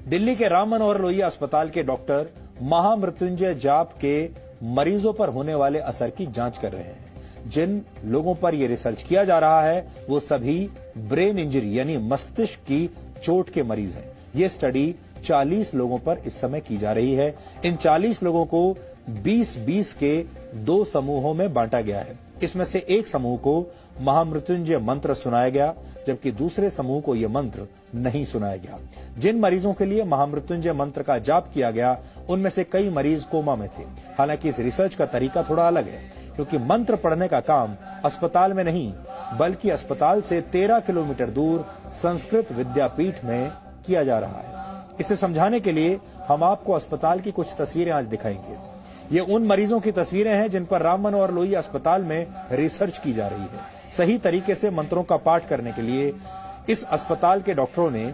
दिल्ली के राम मनोहर लोहिया अस्पताल के डॉक्टर महामृत्युंजय जाप के मरीजों पर होने वाले असर की जांच कर रहे हैं। जिन लोगों पर यह रिसर्च किया जा रहा है वो सभी ब्रेन इंजरी यानी मस्तिष्क की चोट के मरीज हैं। ये स्टडी 40 लोगों पर इस समय की जा रही है। इन 40 लोगों को 20-20 के 2 समूहों में बांटा गया है। इसमें से एक समूह को महामृत्युंजय मंत्र सुनाया गया, जबकि दूसरे समूह को यह मंत्र नहीं सुनाया गया। जिन मरीजों के लिए महामृत्युंजय मंत्र का जाप किया गया, उनमें से कई मरीज कोमा में थे। हालांकि इस रिसर्च का तरीका थोड़ा अलग है, क्योंकि मंत्र पढ़ने का काम अस्पताल में नहीं, बल्कि अस्पताल से 13 किलोमीटर दूर संस्कृत विद्यापीठ में किया जा रहा है। इसे समझाने के लिए हम आपको अस्पताल की कुछ तस्वीरें आज दिखाएंगे। ये उन मरीजों की तस्वीरें हैं जिन पर राम मनोहर लोहिया अस्पताल में रिसर्च की जा रही है। सही तरीके से मंत्रों का पाठ करने के लिए इस अस्पताल के डॉक्टरों ने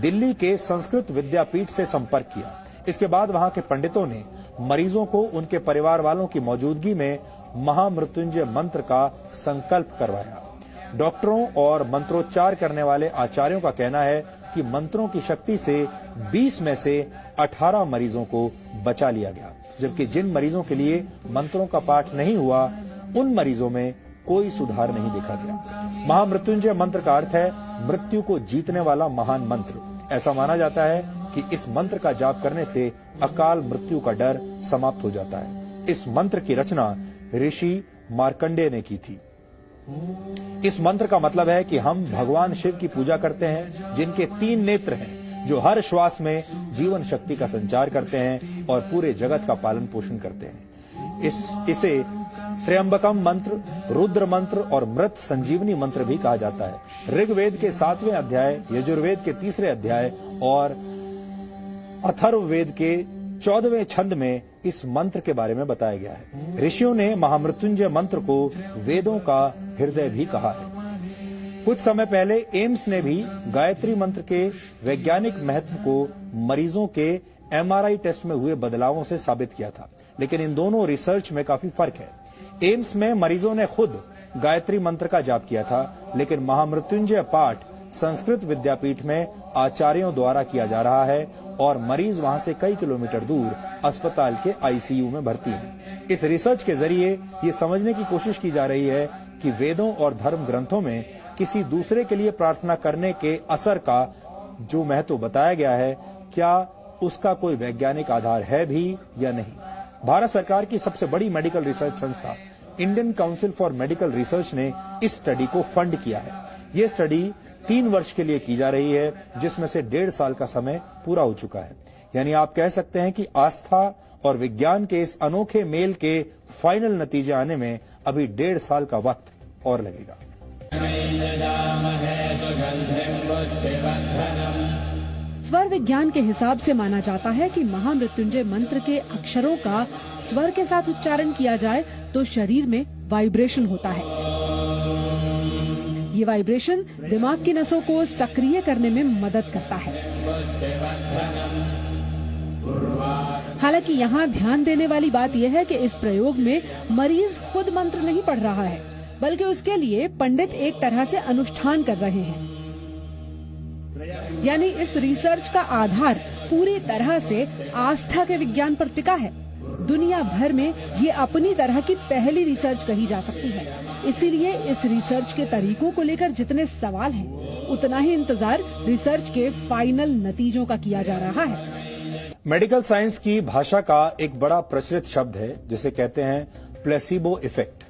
दिल्ली के संस्कृत विद्यापीठ से संपर्क किया। इसके बाद वहां के पंडितों ने मरीजों को उनके परिवार वालों की मौजूदगी में महामृत्युंजय मंत्र का संकल्प करवाया। डॉक्टरों और मंत्रोच्चार करने वाले आचार्यों का कहना है कि मंत्रों की शक्ति से 20 में से 18 मरीजों को बचा लिया गया, जबकि जिन मरीजों के लिए मंत्रों का पाठ नहीं हुआ, उन मरीजों में कोई सुधार नहीं देखा गया। महामृत्युंजय मंत्र का अर्थ है मृत्यु को जीतने वाला महान मंत्र। ऐसा माना जाता है कि इस मंत्र का जाप करने से अकाल मृत्यु का डर समाप्त हो जाता है। इस मंत्र की रचना ऋषि मार्कंडेय ने की थी। इस मंत्र का मतलब है कि हम भगवान शिव की पूजा करते हैं, जिनके 3 नेत्र हैं, जो हर श्वास में जीवन शक्ति का संचार करते हैं और पूरे जगत का पालन पोषण करते हैं। इसे त्र्यंबकम मंत्र, रुद्र मंत्र और मृत संजीवनी मंत्र भी कहा जाता है। ऋग्वेद के 7वें अध्याय, यजुर्वेद के 3रे अध्याय और अथर्ववेद के 14वें छंद में इस मंत्र के बारे में बताया गया है। ऋषियों ने महामृत्युंजय मंत्र को वेदों का हृदय भी कहा है। कुछ समय पहले एम्स ने भी गायत्री मंत्र के वैज्ञानिक महत्व को मरीजों के MRI टेस्ट में हुए बदलावों से साबित किया था, लेकिन इन दोनों रिसर्च में काफी फर्क है। एम्स में मरीजों ने खुद गायत्री मंत्र का जाप किया था, लेकिन महामृत्युंजय पाठ संस्कृत विद्यापीठ में आचार्यों द्वारा किया जा रहा है और मरीज वहां से कई किलोमीटर दूर अस्पताल के ICU में भर्ती हैं। इस रिसर्च के जरिए ये समझने की कोशिश की जा रही है कि वेदों और धर्म ग्रंथों में किसी दूसरे के लिए प्रार्थना करने के असर का जो महत्व बताया गया है, क्या उसका कोई वैज्ञानिक आधार है भी या नहीं। भारत सरकार की सबसे बड़ी मेडिकल रिसर्च संस्था Indian council for medical research ने इस स्टडी को फंड किया है। ये स्टडी 3 वर्ष के लिए की जा रही है, जिसमें से 1.5 साल का समय पूरा हो चुका है। यानी आप कह सकते हैं कि आस्था और विज्ञान के इस अनोखे मेल के फाइनल नतीजे आने में अभी 1.5 साल का वक्त और लगेगा। स्वर विज्ञान के हिसाब से माना जाता है कि महामृत्युंजय मंत्र के अक्षरों का स्वर के साथ उच्चारण किया जाए तो शरीर में वाइब्रेशन होता है। ये वाइब्रेशन दिमाग की नसों को सक्रिय करने में मदद करता है। हालांकि यहाँ ध्यान देने वाली बात यह है कि इस प्रयोग में मरीज खुद मंत्र नहीं पढ़ रहा है, बल्कि उसके लिए पंडित एक तरह से अनुष्ठान कर रहे हैं। यानी इस रिसर्च का आधार पूरी तरह से आस्था के विज्ञान पर टिका है। दुनिया भर में ये अपनी तरह की पहली रिसर्च कही जा सकती है। इसीलिए इस रिसर्च के तरीकों को लेकर जितने सवाल हैं, उतना ही इंतजार रिसर्च के फाइनल नतीजों का किया जा रहा है। मेडिकल साइंस की भाषा का एक बड़ा प्रचलित शब्द है जिसे कहते हैं प्लेसिबो इफेक्ट।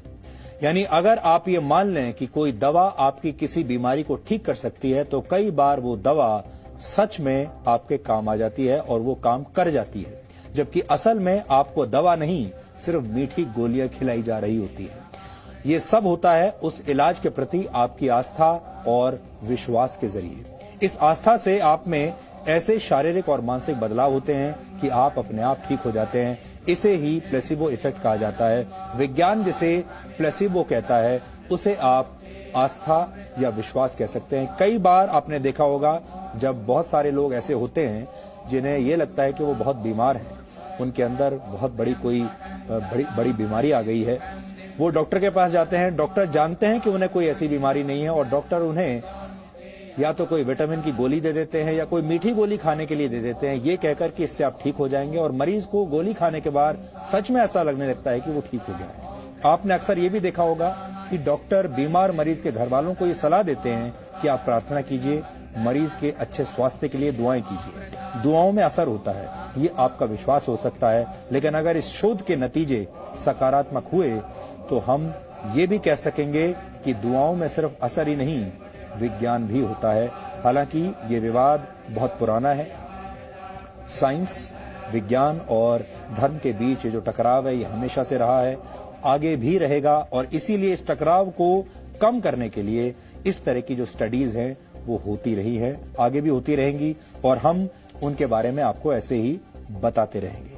यानी अगर आप ये मान लें कि कोई दवा आपकी किसी बीमारी को ठीक कर सकती है, तो कई बार वो दवा सच में आपके काम आ जाती है और वो काम कर जाती है, जबकि असल में आपको दवा नहीं, सिर्फ मीठी गोलियां खिलाई जा रही होती है। ये सब होता है उस इलाज के प्रति आपकी आस्था और विश्वास के जरिए। इस आस्था से आप में ऐसे शारीरिक और मानसिक बदलाव होते हैं कि आप अपने आप ठीक हो जाते हैं। इसे ही प्लेसिबो इफेक्ट कहा जाता है। विज्ञान जिसे प्लेसिबो कहता है, उसे आप आस्था या विश्वास कह सकते हैं। कई बार आपने देखा होगा जब बहुत सारे लोग ऐसे होते हैं जिन्हें ये लगता है कि वो बहुत बीमार हैं, उनके अंदर बहुत बड़ी कोई बड़ी बीमारी आ गई है, वो डॉक्टर के पास जाते हैं। डॉक्टर जानते हैं कि उन्हें कोई ऐसी बीमारी नहीं है और डॉक्टर उन्हें या तो कोई विटामिन की गोली दे देते हैं या कोई मीठी गोली खाने के लिए दे देते हैं, ये कहकर कि इससे आप ठीक हो जाएंगे, और मरीज को गोली खाने के बाद सच में ऐसा लगने लगता है कि वो ठीक हो गया है। आपने अक्सर ये भी देखा होगा कि डॉक्टर बीमार मरीज के घर वालों को ये सलाह देते हैं कि आप प्रार्थना कीजिए, मरीज के अच्छे स्वास्थ्य के लिए दुआएं कीजिए। दुआओं में असर होता है, ये आपका विश्वास हो सकता है, लेकिन अगर इस शोध के नतीजे सकारात्मक हुए तो हम ये भी कह सकेंगे कि दुआओं में सिर्फ असर ही नहीं, विज्ञान भी होता है। हालांकि ये विवाद बहुत पुराना है। साइंस, विज्ञान और धर्म के बीच ये जो टकराव है ये हमेशा से रहा है, आगे भी रहेगा, और इसीलिए इस टकराव को कम करने के लिए इस तरह की जो स्टडीज हैं वो होती रही है, आगे भी होती रहेंगी, और हम उनके बारे में आपको ऐसे ही बताते रहेंगे।